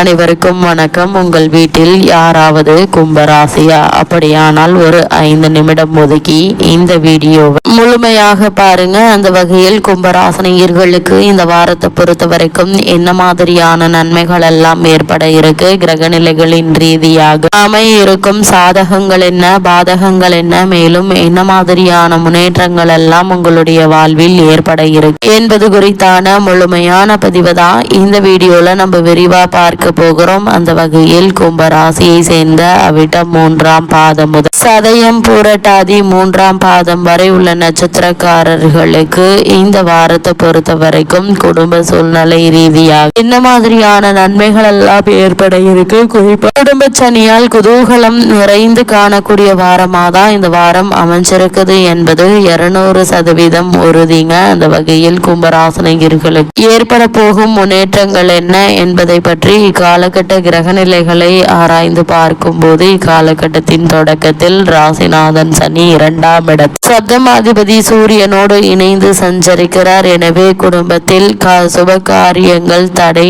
அனைவருக்கும் வணக்கம். உங்கள் வீட்டில் யாராவது கும்பராசியா? அப்படியானால் ஒரு 5 நிமிடம் ஒதுக்கி இந்த வீடியோவை முழுமையாக பாருங்க. அந்த வகையில் கும்பராசினியர்களுக்கு இந்த வாரத்தை பொறுத்த வரைக்கும் என்ன மாதிரியான நன்மைகள் எல்லாம் ஏற்பட இருக்கு, கிரக நிலைகளின் ரீதியாக அமைய இருக்கும் சாதகங்கள் என்ன, பாதகங்கள் என்ன, மேலும் என்ன மாதிரியான முன்னேற்றங்கள் எல்லாம் உங்களுடைய வாழ்வில் ஏற்பட இருக்கு என்பது குறித்தான முழுமையான பதிவு தான் இந்த வீடியோல நம்ம விரிவா பார்க்க போகிறோம். அந்த வகையில் கும்பராசியை சேர்ந்த அவிட்டம் 3ஆம் பாதம் முதல் சதயம் பூரட்டாதி 3ஆம் பாதம் வரை உள்ள நட்சத்திரக்காரர்களுக்கு இந்த வாரத்தை பொறுத்த வரைக்கும் குடும்ப சூழ்நிலை ரீதியாக என்ன மாதிரியான நன்மைகள் எல்லாம் ஏற்பட இருக்கு, குறிப்பா குடும்ப சனியால் குதூகலம் நிறைந்து காணக்கூடிய வாரமாக தான் இந்த வாரம் அமைஞ்சிருக்குது என்பது 200% உறுதிங்க. அந்த வகையில் கும்பராசினியர்களுக்கு ஏற்பட போகும் முன்னேற்றங்கள் என்ன என்பதை பற்றி இக்காலகட்ட கிரக நிலைகளை ஆராய்ந்து பார்க்கும் போது இக்காலகட்டத்தின் தொடக்கத்தில் ராசிநாதன் சனி 2ஆம் இடத்தில் சப்தமாதிபதி சூரியனோடு இணைந்து சஞ்சரிக்கிறார். எனவே குடும்பத்தில் சுப காரியங்கள் தடை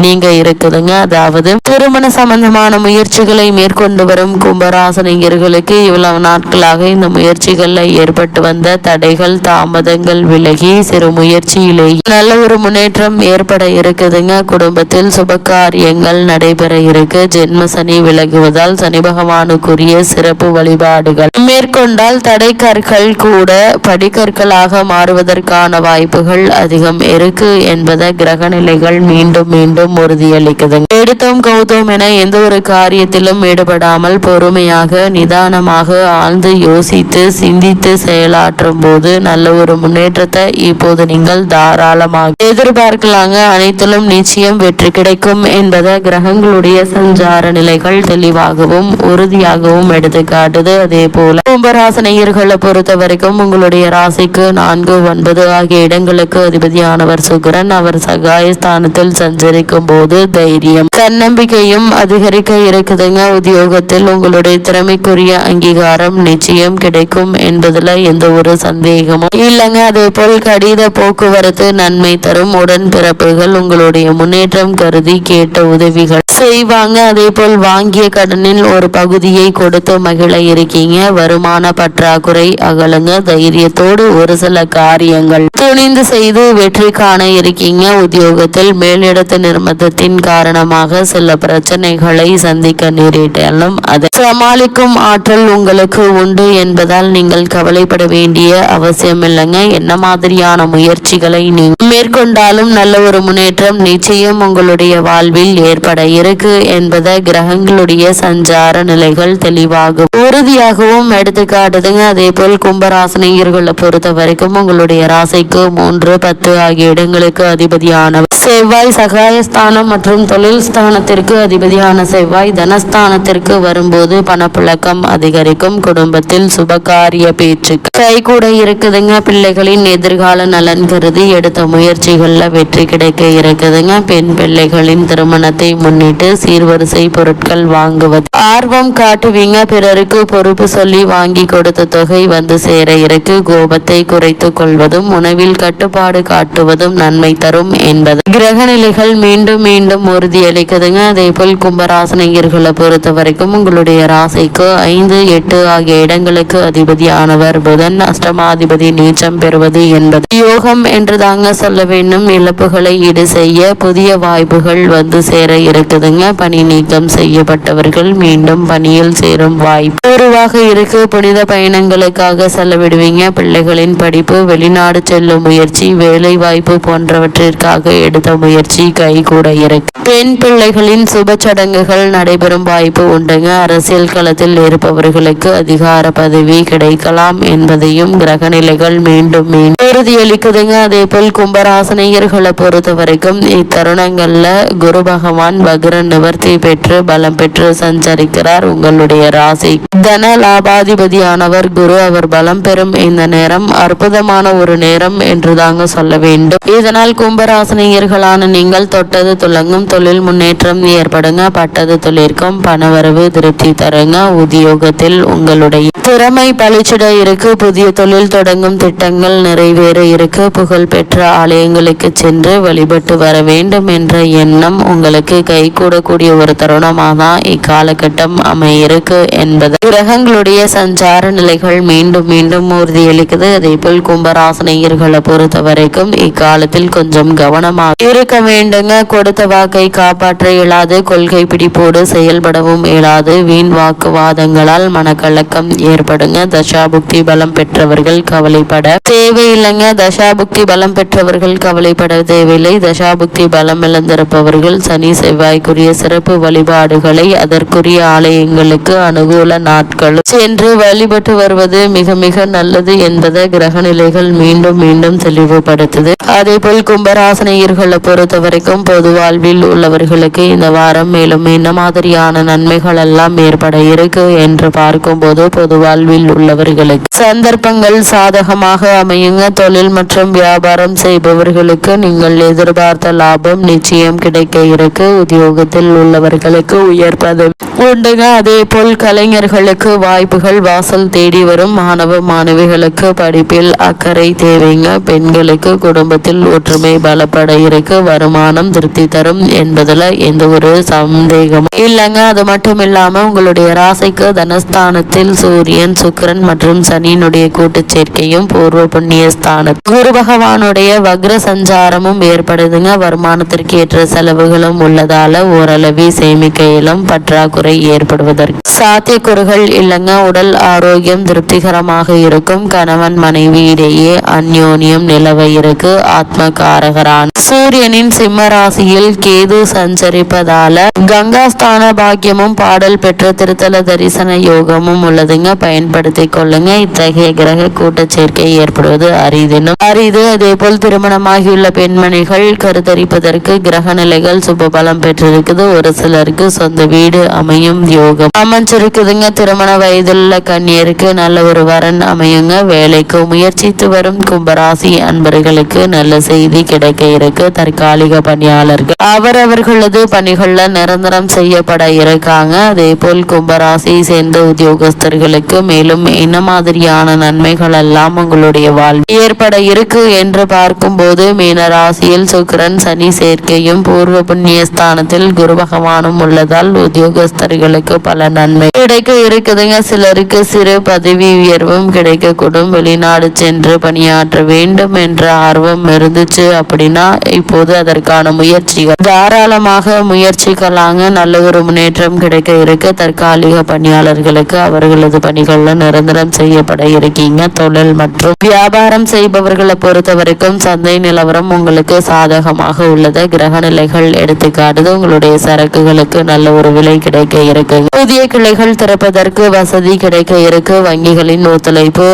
நீங்க இருக்குதுங்க. அதாவது திருமண சம்பந்தமான முயற்சிகளை மேற்கொண்டு வரும் கும்பராசினியர்களுக்கு இவ்வளவு நாட்களாக இந்த முயற்சிகள்ல ஏற்பட்டு வந்த தடைகள் தாமதங்கள் விலகி சிறு முயற்சியிலேயே நல்ல ஒரு முன்னேற்றம் ஏற்பட இருக்குதுங்க. குடும்பத்தில் சுப காரியங்கள் நடைபெற இருக்கு. ஜென்ம சனி விலகுவதால் சனி பகவானுக்குரிய சிறப்பு வழிபாடுகள் மேற்கொண்டால் தடைக்கற்கள் கூட படிக்கற்களாக மாறுவதற்கான வாய்ப்புகள் அதிகம் இருக்கு என்பதை கிரக நிலைகள் மீண்டும் மீண்டும் உறுதியளிக்குது. எடுத்தோம் கௌதம் என எந்த ஒரு காரியத்திலும் ஈடுபடாமல் பொறுமையாக நிதானமாக ஆழ்ந்து யோசித்து சிந்தித்து செயலாற்றும் போது நல்ல ஒரு முன்னேற்றத்தை இப்போது நீங்கள் தாராளமாக எதிர்பார்க்கலாங்க. அனைத்திலும் நிச்சயம் வெற்றி கிடைக்கும் என்பதை கிரகங்களுடைய சஞ்சார நிலைகள் தெளிவாகவும் உறுதியாகவும் எடுத்து காட்டுது. அதே போல கும்பராசினியர்களை பொறுத்த வரைக்கும் உங்களுடைய ராசிக்கு 4, 9 ஆகிய இடங்களுக்கு அதிபதியானவர் சுக்கிரன். அவர் சகாயஸ்தானத்தில் சஞ்சரிக்கும் போது தைரியம் தன்னம்பிக்கையும் அதிகரிக்க இருக்குதுங்க. உத்தியோகத்தில் உங்களுடைய திறமைக்குரிய அங்கீகாரம் நிச்சயம் கிடைக்கும் என்பதுல எந்த ஒரு சந்தேகமும் இல்லைங்க. அதே போல் கடித போக்குவரத்து நன்மை தரும். உடன்பிறப்புகள் உங்களுடைய முன்னேற்றம் கருதி கேட்ட உதவிகள் செய்வாங்க. அதே போல் வாங்கிய கடனில் ஒரு பகுதியை கொடுத்து மகிழ இருக்கீங்க. வருமான பற்றாக்குறை அகலுங்க. தைரியத்தோடு ஒரு சில காரியங்கள் துணிந்து செய்து வெற்றி காண இருக்கீங்க. உத்தியோகத்தில் மேலிடத்து நிர்பந்தத்தின் காரணமாக சில பிரச்சனைகளை சந்திக்க நேரிட்டாலும் அதை சமாளிக்கும் ஆற்றல் உங்களுக்கு உண்டு என்பதால் நீங்கள் கவலைப்பட வேண்டிய அவசியம் இல்லைங்க. என்ன மாதிரியான முயற்சிகளை நீங்கள் மேற்கொண்டாலும் நல்ல ஒரு முன்னேற்றம் நிச்சயம் உங்களுடைய வாழ்வில் ஏற்பட இருக்கு என்பதை கிரகங்களுடைய சஞ்சார நிலைகள் தெளிவாகவும் உறுதியாகவும் எடுத்துக்காட்டுதுங்க. அதே போல் கும்பராசினியர்களை பொறுத்த வரைக்கும் உங்களுடைய ராசிக்கு 3, 10 ஆகிய இடங்களுக்கு அதிபதியானவர் செவ்வாய். சகாயஸ்தானம் மற்றும் தொழில் ஸ்தானத்திற்கு அதிபதியான செவ்வாய் தனஸ்தானத்திற்கு வரும்போது பணப்புழக்கம் அதிகரிக்கும். குடும்பத்தில் சுபகாரிய பேச்சு கைகூட இருக்குதுங்க. பிள்ளைகளின் எதிர்கால நலன் கருதி எடுத்த முயற்சிகள்ல வெற்றி கிடைக்க இருக்குதுங்க. பெண் பிள்ளைகளின் திருமணத்தை முன்னிட்டு சீர்வரிசை பொருட்கள் வாங்குவது ஆர்வம் காட்டுவீங்க. பிறருக்கு பொறுப்பு சொல்லி வாங்கி கொடுத்த தொகை வந்து சேர இருக்கு. கோபத்தை குறைத்து கொள்வதும் உணவில் கட்டுப்பாடு காட்டுவதும் நன்மை தரும் என்பது கிரக நிலைகள் மீண்டும் மீண்டும் உறுதியளிக்குதுங்க. அதே போல் கும்பராசினியர்களை பொறுத்த வரைக்கும் உங்களுடைய ராசிக்கு 5, 8 ஆகிய இடங்களுக்கு அதிபதியானவர் புதன். அஷ்டமாதிபதி நீச்சம் பெறுவது என்பது யோகம் என்று தாங்க சொல்ல வேண்டும். இழப்புகளை ஈடு செய்ய புதிய வாய்ப்புகள் வந்து சேர இருக்குதுங்க. பணி நீக்கம் செய்யப்பட்டவர்கள் மீண்டும் பணியில் சேரும் வாய்ப்பு உருவாக இருக்கு. புனித பயணங்களுக்காக செலவிடுவீங்க. பிள்ளைகளின் படிப்பு, வெளிநாடு செல்லும் முயற்சி, வேலை வாய்ப்பு போன்றவற்றிற்காக எடுத்த முயற்சி கைகூட இருக்கு. பெண் பிள்ளைகளின் சுப சடங்குகள் நடைபெறும் வாய்ப்பு உண்டுங்க. அரசியல் களத்தில் இருப்பவர்களுக்கு அதிகார பதவி கிடைக்கலாம் என்பதையும் கிரக நிலைகள் மீண்டும் உறுதியளிக்குதுங்க. அதே போல் கும்பராசினியர்களை பொறுத்த வரைக்கும் இத்தருணங்கள்ல குரு பகவான் வக்ர சுக்கிரன் நிவர்த்தி பெற்று பலம் பெற்று சஞ்சரிக்கிறார் உங்களுடைய ராசி. தன லாபாதிபதியானவர் குரு. அவர் பலம் பெறும் இந்த நேரம் அற்புதமான ஒரு நேரம் என்று தாங்க சொல்ல வேண்டும். இதனால் கும்பராசினியர்களான நீங்கள் தொட்டது துலங்கும், தொழில் முன்னேற்றம் ஏற்படுங்க, பட்டது தொழிற்கும் பணவரவு திருப்தி தருங்க, உத்தியோகத்தில் உங்களுடைய திறமை பளிச்சிட இருக்கு, புதிய தொழில் தொடங்கும் திட்டங்கள் நிறைவேற இருக்கு, புகழ் பெற்ற ஆலயங்களுக்கு சென்று வழிபட்டு வர வேண்டும் என்ற எண்ணம் உங்களுக்கு கைகூடக்கூடிய ஒரு தருணமாக தான் இக்காலகட்டம் அமையிருக்கு என்பது கிரகங்களுடைய சஞ்சார நிலைகள் மீண்டும் மீண்டும் உறுதியளிக்குது. அதே போல் கும்பராசினியர்களை பொறுத்த வரைக்கும் இக்காலத்தில் கொஞ்சம் கவனமாக இருக்க வேண்டுங்க. கொடுத்த வாக்கை காப்பாற்ற இயலாது, கொள்கை பிடிப்போடு செயல்படவும் இயலாது, வீண் வாக்குவாதங்களால் மனக்கலக்கம் ஏற்படுங்க. தசாபுக்தி பலம் பெற்றவர்கள் கவலைப்பட தேவையில்லைங்க. தசாபுக்தி பலம் பெற்றவர்கள் கவலைப்பட தேவையில்லை. தசாபுக்தி பலம் இழந்திருப்பவர்கள் சனி செவ்வாய்க்குரிய சிறப்பு வழிபாடுகளை அதற்குரிய ஆலயங்களுக்கு அனுகூல நாட்கள் சென்று வழிபட்டு வருவது மிக மிக நல்லது என்பதை கிரகநிலைகள் மீண்டும் மீண்டும் தெளிவுபடுத்துது. அதே போல் கும்பராசினியர்களை பொறுத்த வரைக்கும் பொது வாழ்வில் உள்ளவர்களுக்கு இந்த வாரம் மேலும் என்ன மாதிரியான நன்மைகள் எல்லாம் ஏற்பட இருக்கு என்று பார்க்கும்போது பொது வாழ்வில் உள்ளவர்களுக்கு சந்தர்ப்பங்கள் சாதகமாக அமையுங்க. தொழில் மற்றும் வியாபாரம் செய்பவர்களுக்கு நீங்கள் எதிர்பார்த்த லாபம் நிச்சயம் கிடைக்க இருக்கு. உத்தியோகத்தில் உள்ளவர்களுக்கு உயர் பதவி உண்டுங்க. அதே போல் கலைஞர்களுக்கு வாய்ப்புகள் வாசல் தேடி வரும். மாணவ மாணவிகளுக்கு படிப்பில் அக்கறை தேவைங்க. பெண்களுக்கு குடும்பத்தில் ஒற்றுமை பலப்பட இருக்கு. வருமானம் திருப்தி தரும் என்பதுல எந்த ஒரு சந்தேகமும் இல்லைங்க. அது மட்டும் இல்லாம உங்களுடைய ராசிக்கு தனஸ்தானத்தில் சூரியன் சுக்கிரன் மற்றும் சனியினுடைய கூட்டு சேர்க்கையும் பூர்வ புண்ணிய ஸ்தானம் குரு பகவானுடைய வக்ர சஞ்சாரமும் ஏற்படுதுங்க. வருமானத்திற்கு ஏற்ற செலவுகளும் உள்ளதால ஓரளவு சேமிக்கையிலும் பற்றாக்குறை ஏற்படுவதற்கு சாத்தியக்கூறுகள் இல்லைங்க. உடல் ஆரோக்கியம் திருப்திகரமாக இருக்கும். கணவன் மனைவி இடையே அந்யோன்யம் நிலவ இருக்கு. ஆத்ம காரகரான சூரியனின் சிம்ம ராசியில் கேது சஞ்சரிப்பதால கங்காஸ்தான பாக்கியமும் பாடல் பெற்ற திருத்தல தரிசன யோகமும் உள்ளதுங்க. பயன்படுத்திக் கொள்ளுங்க. இத்தகைய கிரக கூட்ட சேர்க்கை ஏற்படுவது அரிது. அதே போல் திருமணமாகியுள்ள பெண்மணிகள் கருத்தரிப்பதற்கு கிரக நிலைகள் சுப பலம் பெற்றிருக்குது. ஒரு சிலருக்கு சொந்த வீடு அமையும் யோகம் அமைஞ்சிருக்குதுங்க. திருமண வயதுள்ள கன்னியருக்கு நல்ல ஒரு வரன் அமையுங்க. வேலைக்கு முயற்சித்து வரும் கும்பராசி அன்பர்களுக்கு நல்ல செய்தி கிடைக்க இருக்கு. தற்காலிக பணியாளர்கள் அவரவர்களது பணிகள்ல நிரந்தரம் செய்யப்பட இருக்காங்க. அதே போல் கும்பராசியை சேர்ந்த உத்தியோகஸ்தர்களுக்கு மேலும் என்ன மாதிரியான நன்மைகள் எல்லாம் உங்களுடைய வாழ்வில் ஏற்பட இருக்கு என்று பார்க்கும்போது மீனராசியில் சுக்கிரன் சனி சேர்க்கையும் பூர்வ புண்ணிய ஸ்தானத்தில் குரு பகவானும் உள்ளதால் உத்தியோகஸ்தர்களுக்கு பல நன்மை கிடைக்க இருக்குதுங்க. சிலருக்கு சிறு பதவி உயர்வும் கிடைக்கக்கூடும். வெளிநாடு சென்று பணியாற்ற வேண்டும் என்ற ஆர்வம் இருந்துச்சு அப்படின்னா இப்போது அதற்கான முயற்சிகள் தாராளமாக முயற்சிக்கலாங்க. நல்ல ஒரு முன்னேற்றம் கிடைக்க இருக்கு. தற்காலிக பணியாளர்களுக்கு அவர்களது பணிகள்ல நிரந்தரம் செய்யப்பட இருக்கீங்க. தொழில் மற்றும் வியாபாரம் செய்பவர்களை பொறுத்த வரைக்கும் சந்தை நிலவரம் உங்களுக்கு சாதகமாக உள்ளது. கிரக நிலைகள் எடுத்துக்காட்டுது. உங்களுடைய சரக்குகளுக்கு நல்ல ஒரு விலை கிடைக்க இருக்கு. புதிய கிளைகள் திறப்பதற்கு வசதி கிடைக்க இருக்கு. வங்கிகளின் ஒத்துழைப்பு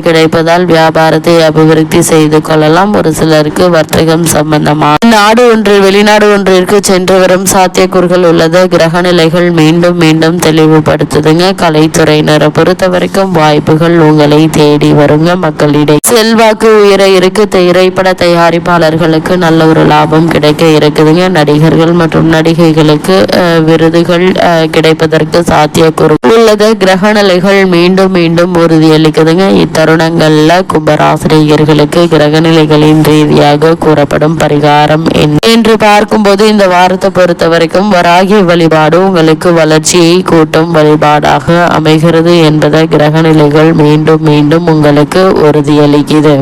கிடைப்பதால் வியாபாரத்தை அபிவிருத்தி செய்து கொள்ளலாம். ஒரு சிலருக்கு வர்த்தகம் சம்பந்தமாக நாடு ஒன்று வெளிநாடு ஒன்றிற்கு சென்று வரும் சாத்தியக்கூறுகள் உள்ளது. கிரக நிலைகள் மீண்டும் மீண்டும் தெளிவுபடுத்துதுங்க. கலைத்துறையினரை பொறுத்த வரைக்கும் வாய்ப்புகள் உங்களை தேடி வருங்க. மக்களிடையே செல்வாக்கு உயர இருக்கு. திரைப்பட தயாரிப்பாளர்களுக்கு நல்ல ஒரு லாபம் கிடைக்க இருக்குதுங்க. நடிகர்கள் மற்றும் நடிகைகளுக்கு விருதுகள் கிடைப்பதற்கு சாத்தியக்கூறு உள்ளது. கிரக நிலைகள் மீண்டும் மீண்டும் உறுதியளிக்குதுங்க. இத்தருணங்கள்ல கும்பராசிரியர்களுக்கு கிரக நிலைகளின் ரீதியாக கூறப்படும் பரிகாரம் என்று பார்க்கும்போது இந்த வாரத்தை பொறுத்த வரைக்கும் வராகி வழிபாடு உங்களுக்கு வளர்ச்சியை கூட்டும் வழிபாடாக அமைகிறது என்பதை கிரக நிலைகள் மீண்டும் மீண்டும் உங்களுக்கு உறுதியளிக்குது.